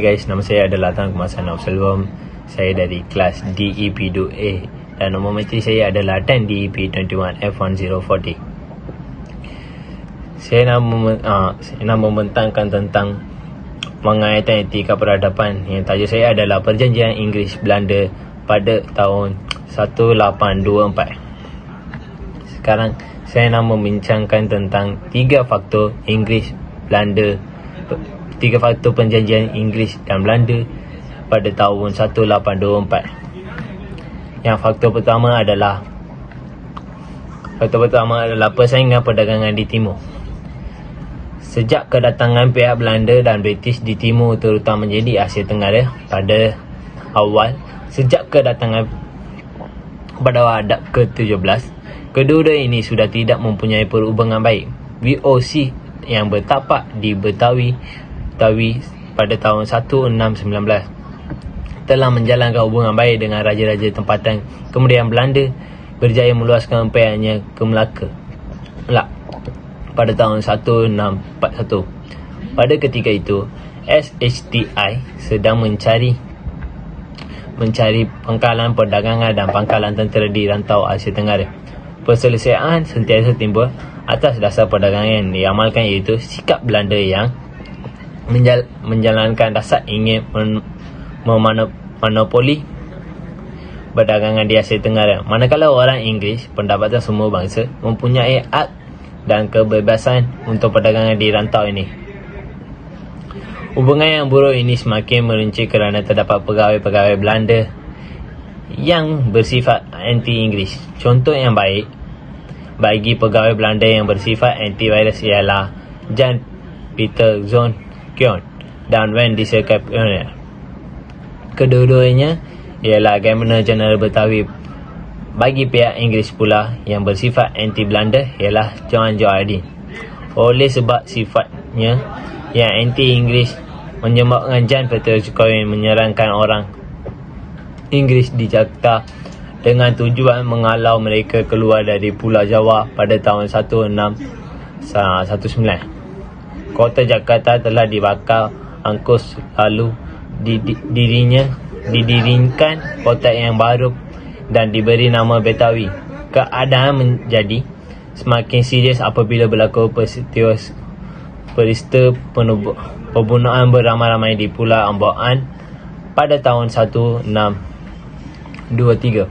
Guys, nama saya adalah Tan Kemasan Absalom. Saya dari kelas DEP2A dan nombor matrik saya adalah 10 DEP21 F1040. Saya nak membentangkan tentang pengayatan etika peradaban yang tajuk saya adalah Perjanjian Inggeris Belanda pada tahun 1824. Sekarang saya nak membincangkan tentang 3 faktor Inggeris Belanda, 3 faktor perjanjian Inggeris dan Belanda pada tahun 1824. Yang faktor pertama adalah persaingan perdagangan di timur. Sejak kedatangan pihak Belanda dan British di timur, terutamanya di Asia Tenggara pada abad ke-17, kedua ini sudah tidak mempunyai perhubungan baik. VOC yang bertapak di Betawi pada tahun 1619 telah menjalankan hubungan baik dengan raja-raja tempatan. Kemudian Belanda berjaya meluaskan empayanya ke Melaka pada tahun 1641. Pada ketika itu, SHTI sedang mencari pangkalan perdagangan dan pangkalan tentera di rantau Asia Tenggara. Perselisihan sentiasa timbul atas dasar perdagangan yang diamalkan, iaitu sikap Belanda yang menjalankan dasar ingin memonopoli perdagangan di Asia Tenggara, manakala orang Inggeris, pendapatan semua bangsa, mempunyai hak dan kebebasan untuk perdagangan di rantau ini. Hubungan yang buruk ini semakin meruncing kerana terdapat pegawai-pegawai Belanda yang bersifat anti-Inggeris. Contoh yang baik bagi pegawai Belanda yang bersifat anti-virus ialah Jan Peter Zon Keon dan Van Diesel Capione. Kedua-duanya ialah Governor Jeneral Betawi. Bagi pihak Inggeris pula yang bersifat anti-Belanda ialah John Jardine. Oleh sebab sifatnya yang anti-Inggeris, menyebabkan Jan Peter Keon menyerangkan orang Inggeris di Jakarta dengan tujuan menghalau mereka keluar dari Pulau Jawa pada tahun 1619. Kota Jakarta telah dibakar angkus, lalu didirikan kota yang baru dan diberi nama Betawi. Keadaan menjadi semakin serius apabila berlaku peristiwa pembunuhan beramai-ramai di Pulau Amboan pada tahun 1623.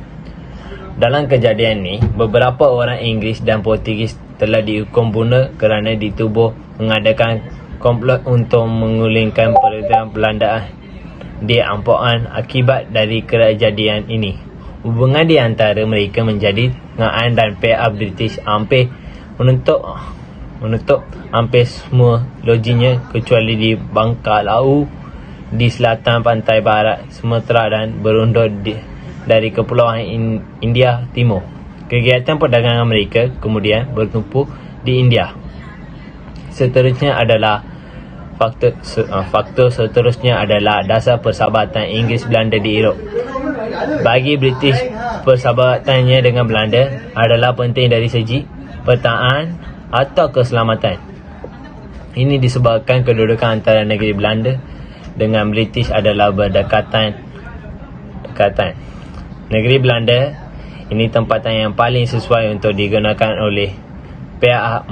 Dalam kejadian ini, beberapa orang Inggeris dan Portugis telah dihukum bunuh kerana dituduh mengadakan komplot untuk menggulingkan pemerintahan Belanda di Amboan. Akibat dari kejadian ini, hubungan di antara mereka menjadi tengaan dan pihak British hampir menutup hampir semua lojinya kecuali di Bangkalau di selatan pantai barat Sumatera dan berundur dari Kepulauan India Timur. Kegiatan perdagangan mereka kemudian bertumpu di India. Faktor seterusnya adalah dasar persahabatan Inggeris Belanda di Eropah. Bagi British, persahabatannya dengan Belanda adalah penting dari segi pertahanan atau keselamatan. Ini disebabkan kedudukan antara negeri Belanda dengan British adalah berdekatan. Negeri Belanda ini tempatan yang paling sesuai untuk digunakan oleh pihak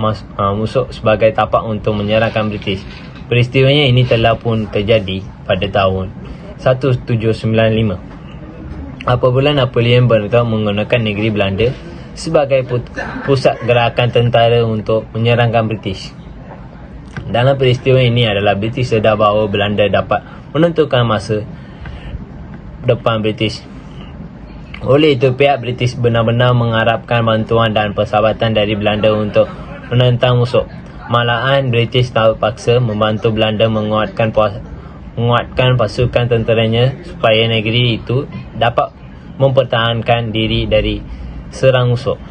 musuh sebagai tapak untuk menyerangkan British. Peristiwanya ini telah pun terjadi pada tahun 1795 apabila Napoleon Bonaparte menggunakan negeri Belanda sebagai pusat gerakan tentara untuk menyerangkan British. Dalam peristiwa ini adalah British sedar bahawa Belanda dapat menentukan masa depan British. Oleh itu, pihak British benar-benar mengharapkan bantuan dan persahabatan dari Belanda untuk menentang musuh. Malahan British terpaksa membantu Belanda menguatkan pasukan tenteranya supaya negeri itu dapat mempertahankan diri dari serang musuh.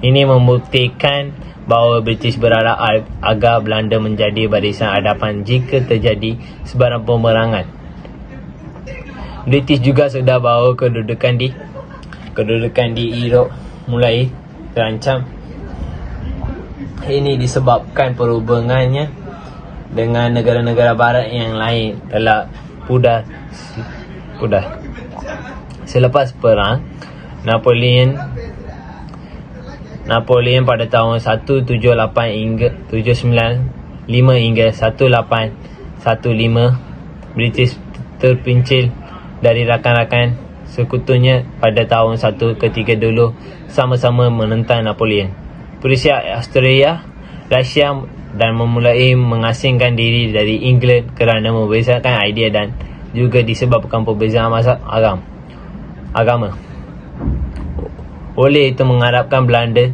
Ini membuktikan bahawa British berharap agar Belanda menjadi barisan hadapan jika terjadi sebarang peperangan. British juga sedar bahawa kedudukan di Eropah mulai terancam. Ini disebabkan perhubungannya dengan negara-negara barat yang lain telah pudar. Selepas perang, Napoleon pada tahun 178 hingga 795 hingga 1815, British terpincil dari rakan-rakan sekutunya pada tahun 1 dulu sama-sama menentang Napoleon. Persia, Australia, Rusia dan memulai mengasingkan diri dari England kerana membezakan idea dan juga disebabkan perbezaan mazhab agama. Oleh itu mengharapkan Belanda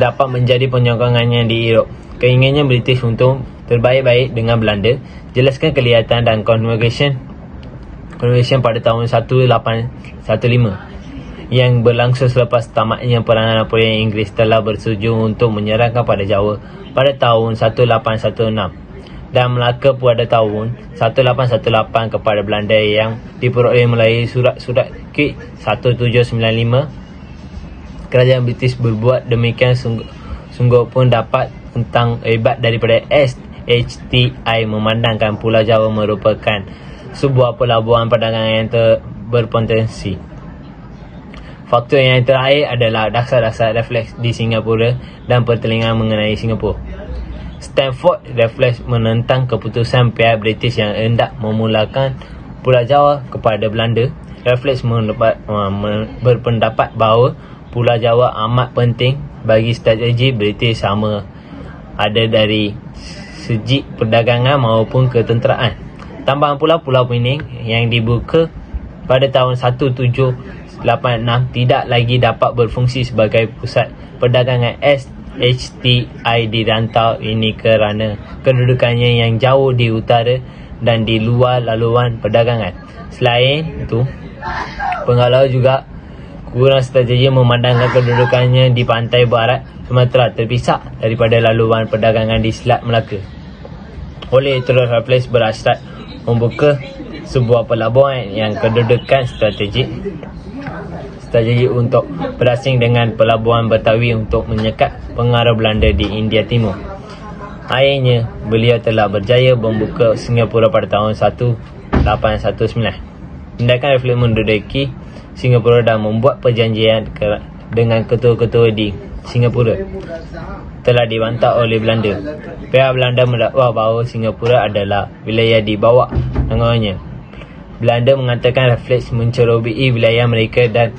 dapat menjadi penyokongnya di Europe. Keinginannya British untuk terbaik-baik dengan Belanda jelaskan kelihatan dan Convention pada tahun 1815 yang berlangsung selepas tamatnya perangan Napoleon. Inggeris telah bersetuju untuk menyerahkan pada Jawa pada tahun 1816 dan Melaka pada tahun 1818 kepada Belanda yang diperoleh melalui surat-surat K 1795. Kerajaan British berbuat demikian sungguh pun dapat tentang hebat daripada SHTI memandangkan Pulau Jawa merupakan sebuah pelabuhan perdagangan yang berpotensi. Faktor yang terakhir adalah dasar-dasar refleks di Singapura dan pertelingan mengenai Singapura. Stanford refleks menentang keputusan pihak British yang hendak memulakan Pulau Jawa kepada Belanda. Refleks berpendapat bahawa Pulau Jawa amat penting bagi strategi British sama ada dari segi perdagangan maupun ketenteraan. Tambahan pula Pulau Pening yang dibuka pada tahun 1786 tidak lagi dapat berfungsi sebagai pusat perdagangan SHTI di rantau ini kerana kedudukannya yang jauh di utara dan di luar laluan perdagangan. Selain itu, penghalau juga kurang strategi memandangkan kedudukannya di pantai barat Sumatera terpisah daripada laluan perdagangan di Selat Melaka. Oleh itu, Raffles berhasrat membuka sebuah pelabuhan yang kedudukan strategi untuk berasing dengan pelabuhan Betawi untuk menyekat pengaruh Belanda di India Timur. Akhirnya, beliau telah berjaya membuka Singapura pada tahun 1819. Tindakan Raffles menduduki Singapura dan membuat perjanjian dengan ketua-ketua di Singapura telah dibantah oleh Belanda. Pihak Belanda mendakwa bahawa Singapura adalah wilayah di bawah tanggungannya. Belanda mengatakan Raffles mencerobohi wilayah mereka dan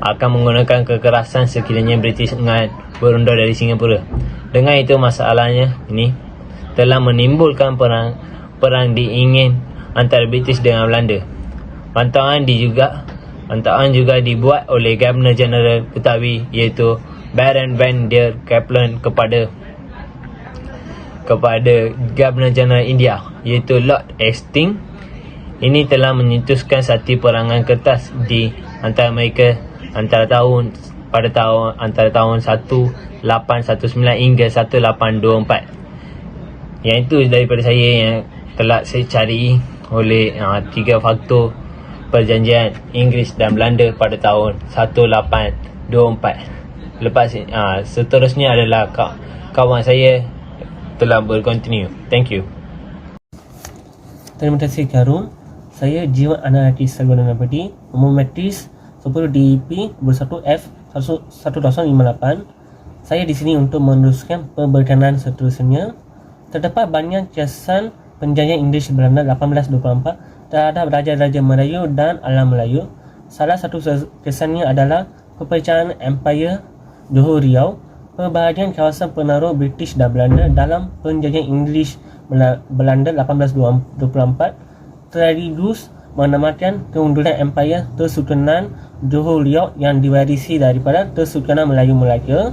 akan menggunakan kekerasan sekiranya British enggan berundur dari Singapura. Dengan itu, masalahnya ini telah menimbulkan perang diingin antara British dengan Belanda. Pantauan juga dibuat oleh Governor General Betawi iaitu Baron van der Kaplan kepada Governor General India iaitu Lord Hastings. Ini telah mencetuskan satu perangan kertas di antara mereka antara tahun 1819 hingga 1824. Yang itu daripada saya yang telah saya cari oleh 3 faktor perjanjian Inggeris dan Belanda pada tahun 1824. Lepas seterusnya adalah kawan saya telah berkontinu. Thank you. Terima kasih Karun. Saya Jiwa Analitis Sarwana Nabadi, umur matris 10 DEP 21F 1058. Saya di sini untuk meneruskan pemberitahuan seterusnya. Terdapat banyak kiasan penjajahan Inggeris Belanda 1824 terhadap Raja-Raja Melayu dan alam Melayu. Salah satu kesannya adalah pepecahan Empire Johor Riau, perbahagian kawasan penaruh British dan Belanda dalam penjajahan Inggeris Belanda 1824, sekaligus menamakan kemunduran Empire Kesultanan Johor Riau yang diwarisi daripada Kesultanan Melayu Melaka.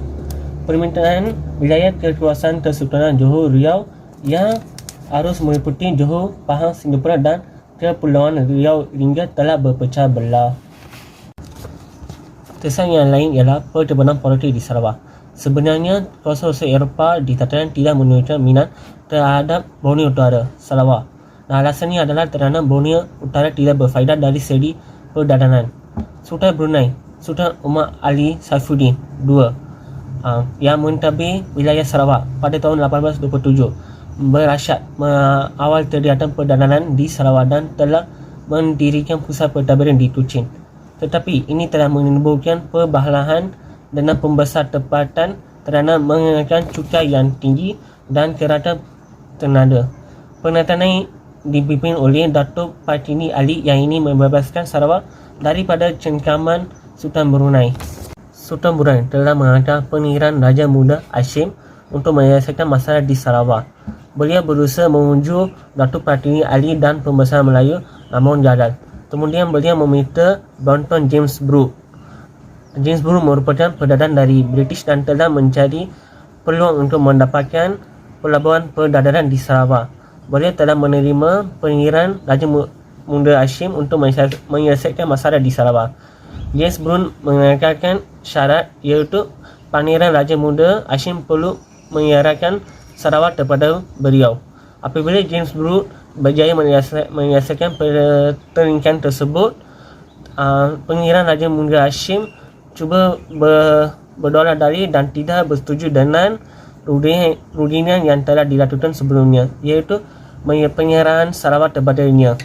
Permintaan wilayah kekuasaan Kesultanan Johor Riau yang harus meliputi Johor, Pahang, Singapura dan Kepulauan Riau hingga telah berpecah belah. Kesan yang lain ialah pertempuran politik di Sarawak. Sebenarnya, kuasa-kuasa Eropah di Tataran tidak menunjukkan minat terhadap Borneo Utara, Sarawak. Alasannya adalah kerana Borneo Utara tidak berfaedah dari segi perdagangan. Sultan Brunei, Sultan Umar Ali Saifuddin II yang mentadbir wilayah Sarawak pada tahun 1827 berasyat awal terdiatan perdagangan di Sarawak dan telah mendirikan pusat pentadbiran di Kuching. Tetapi ini telah menimbulkan perbalahan dengan pembesar tempatan kerana mengenakan cukai yang tinggi dan kereta tenaga. Penantangan ini dipimpin oleh Datuk Partini Ali yang ini membebaskan Sarawak daripada cengkaman Sultan Brunei. Sultan Brunei telah menghantar pengiran Raja Muda Hashim untuk menyelesaikan masalah di Sarawak. Beliau berusaha mengunjur Datuk Partini Ali dan pembesar Melayu, namun gagal. Kemudian beliau meminta bantuan James Brooke. James Brooke merupakan perdagang dari British dan telah mencari peluang untuk mendapatkan pelabuhan perdagangan di Sarawak. Beliau telah menerima pengiran Raja Muda Hashim untuk menyelesaikan masalah di Sarawak. James Brooke mengenakan syarat iaitu Pangeran Raja Muda Hashim perlu menyerahkan Sarawak kepada beliau. Apabila James Brooke berjaya menyelesaikan pertandingan tersebut, Pengiran Raja Muda Hashim cuba berdoa dari dan tidak bersetuju dengan rundingan yang telah dilakukan sebelumnya, iaitu penyerahan Sarawak kepadanya.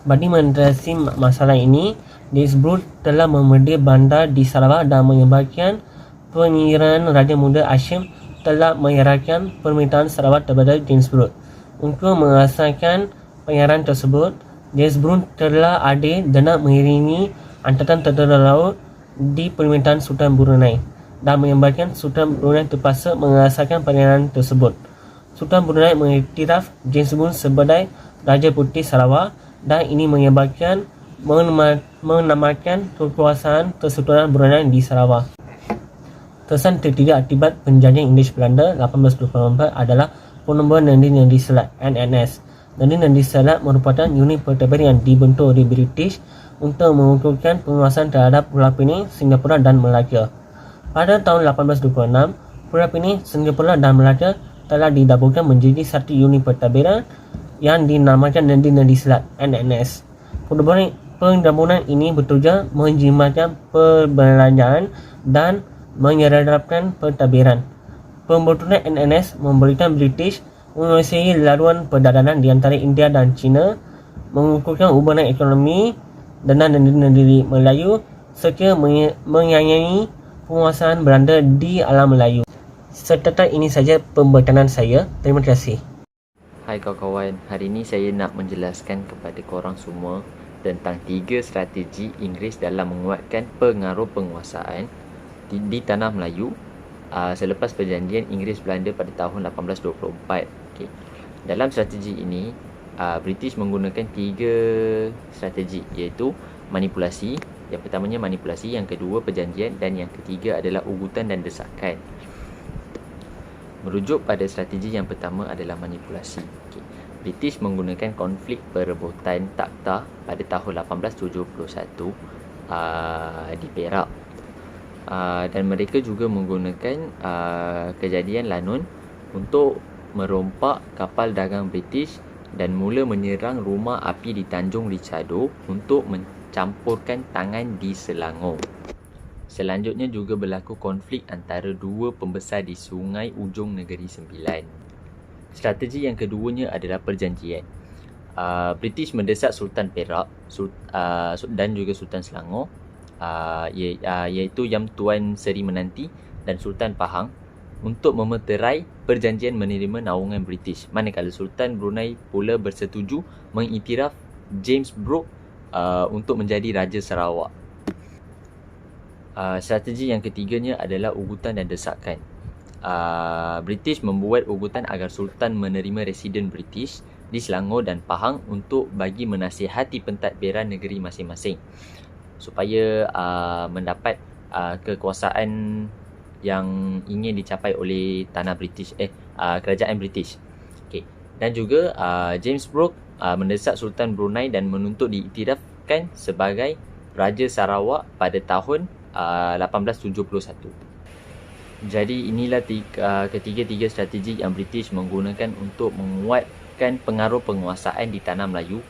Bagi mengatasi masalah ini, James Brooke telah memedih bandar di Sarawak dan menyebabkan Pengiran Raja Muda Hashim telah menyerahkan permintaan Sarawak kepada James Brooke. Untuk merasakan penyerahan tersebut, James Brooke telah adil dengan mengiringi angkatan tentera laut di permintaan Sultan Brunei dan menyebabkan Sultan Brunei terpaksa merasakan penyerahan tersebut. Sultan Brunei mengiktiraf James Brooke sebagai Raja Putih Sarawak dan ini menyebabkan menamakan kekuasaan Kesultanan Brunei di Sarawak. Kesan ketiga akibat penjajahan Inggeris Belanda 1824 adalah Pengembangan Nadi-Nadi Selat (NNS). Nadi-Nadi Selat merupakan unit pentadbiran yang dibentuk oleh British untuk mengukuhkan penguasaan terhadap Pulau Pening, Singapura dan Melaka. Pada tahun 1826, Pulau Pening, Singapura dan Melaka telah digabungkan menjadi satu unit pentadbiran yang dinamakan Nadi-Nadi Selat (NNS). Penggabungan ini bertujuan menjimatkan perbelanjaan dan menyederhanakan pentadbiran. Pembentukan NNS memberikan British menguasai laluan perdagangan di antara India dan China, mengukuhkan hubungan ekonomi dengan negeri Melayu serta menyayangi penguasaan Belanda di alam Melayu. Setakat ini saja pembekalan saya. Terima kasih. Hai kawan-kawan, hari ini saya nak menjelaskan kepada korang semua tentang 3 strategi Inggeris dalam menguatkan pengaruh penguasaan di tanah Melayu selepas perjanjian Inggeris Belanda pada tahun 1824. Okay. Dalam strategi ini, British menggunakan 3 strategi, iaitu manipulasi. Yang pertamanya manipulasi, yang kedua perjanjian dan yang ketiga adalah ugutan dan desakan. Merujuk pada strategi yang pertama adalah manipulasi. Okay. British menggunakan konflik perebutan takhta pada tahun 1871 di Perak. Dan mereka juga menggunakan kejadian Lanun untuk merompak kapal dagang British dan mula menyerang rumah api di Tanjung Richardo untuk mencampurkan tangan di Selangor. Selanjutnya juga berlaku konflik antara 2 pembesar di Sungai Ujung Negeri Sembilan. Strategi yang keduanya adalah perjanjian. British mendesak Sultan Perak dan juga Sultan Selangor, iaitu Yang Tuan Seri Menanti dan Sultan Pahang, untuk memeterai perjanjian menerima naungan British, manakala Sultan Brunei pula bersetuju mengiktiraf James Brooke untuk menjadi Raja Sarawak. Strategi yang ketiganya adalah ugutan dan desakan. British membuat ugutan agar Sultan menerima residen British di Selangor dan Pahang untuk bagi menasihati pentadbiran negeri masing-masing supaya mendapat kekuasaan yang ingin dicapai oleh tanah British, kerajaan British. Okay. Dan juga James Brooke mendesak Sultan Brunei dan menuntut diiktirafkan sebagai Raja Sarawak pada tahun 1871. Jadi inilah ketiga-tiga strategi yang British menggunakan untuk menguatkan pengaruh penguasaan di tanah Melayu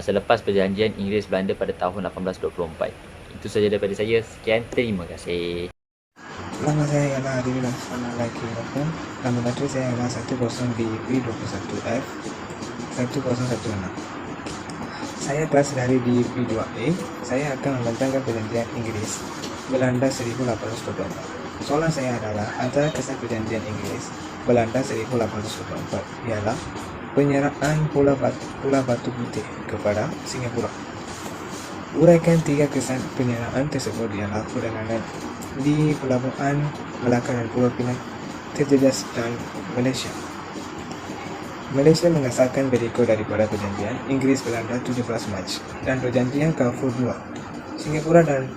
selepas perjanjian Inggeris Belanda pada tahun 1824. Itu saja daripada saya. Sekian, terima kasih. Nama saya ialah Adi Laksana Laki Rokon. Nama bateri saya ialah 10 DEP 21F 1016. Saya kelas dari DEP 2A. Saya akan membentangkan perjanjian Inggris Belanda 1824. Soalan saya adalah antara kesan perjanjian Inggris Belanda 1824 ialah penyeraan Pulau Batu Putih kepada Singapura. Uraikan 3 kesan penyeraan tersebut ialah perdagangan di Pelabuhan Melaka dan Pulau Pinang terjejas dan Malaysia. Malaysia mengesahkan berikut daripada perjanjian Inggris Belanda 17 Mac dan perjanjian Carrefour 2 Singapura dan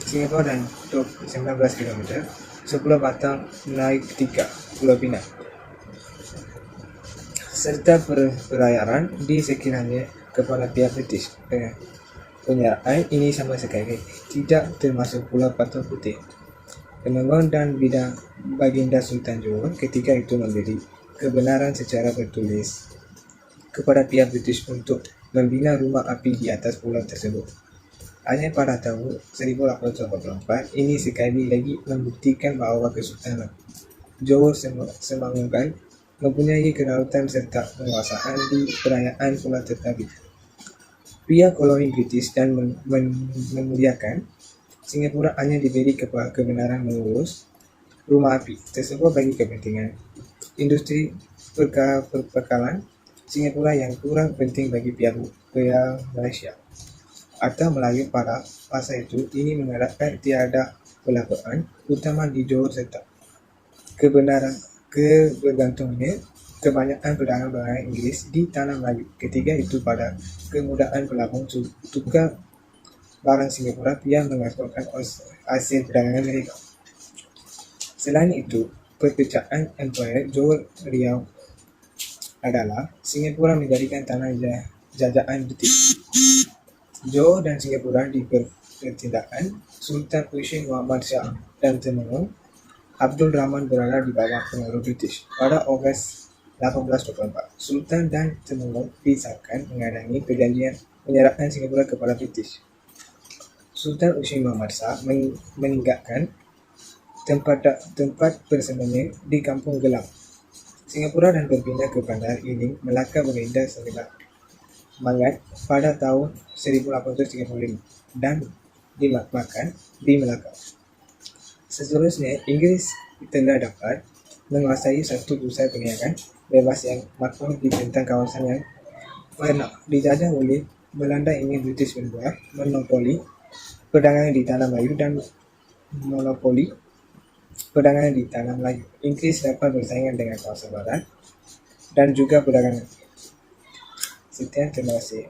19 km 10 batang naik 3 Pulau Pinang serta pelayaran di sekiranya kepada pihak British. Penyeraan ini sama sekali tidak termasuk Pulau Batu Putih. Temenggung dan bidang Baginda Sultan Johor ketika itu memberi kebenaran secara tertulis kepada pihak British untuk membina rumah api di atas pulau tersebut. Hanya pada tahun 1824 ini sekali lagi membuktikan bahawa Kesultanan Johor Semangungkan mempunyai kedaulatan serta penguasaan di perayaan pulau tersebut. Pihak koloni British dan memuliakan Singapura hanya diberi kebenaran mengurus rumah api tersebut bagi kepentingan industri perbekalan Singapura yang kurang penting bagi pihak Malaysia atau Melayu. Pada masa itu ini mengharapkan tiada pelabuhan utama di Johor serta kebergantungannya kebanyakan perdagangan Inggris di tanah Melayu. Ketika itu pada kemudahan pelabuhan tukar barang Singapura, pihak mengeksporkan hasil perdagangan mereka. Selain itu, perpecahan Empire Johor Riau adalah Singapura menjadikan tanah jajahan British. Johor dan Singapura dipertindakan Sultan Hussein Muhammad Shah dan Temenggung Abdul Rahman berada di bawah pengaruh British. Pada Ogos 1824, Sultan dan Temenggung disahkan mengadangi perjanjian penyerahan Singapura kepada British. Sultan Hussein Muhammad Shah meninggalkan tempat bersembunyi di Kampung Gelam, Singapura dan berpindah ke Bandar Iling, Melaka berpindah Mangat pada tahun 1835 dan dimakamkan di Melaka. Seterusnya, Inggris telah dapat menguasai satu pusat perniagaan bebas yang makmur di bentang kawasan yang pernah dijajah oleh Belanda. Ini British membuat monopoli perdagangan di tanah Melayu dan monopoli perdagangan di tanah Melayu. Inggris dapat bersaing dengan kawasan barat dan juga perdagangan. Sekian, terima kasih.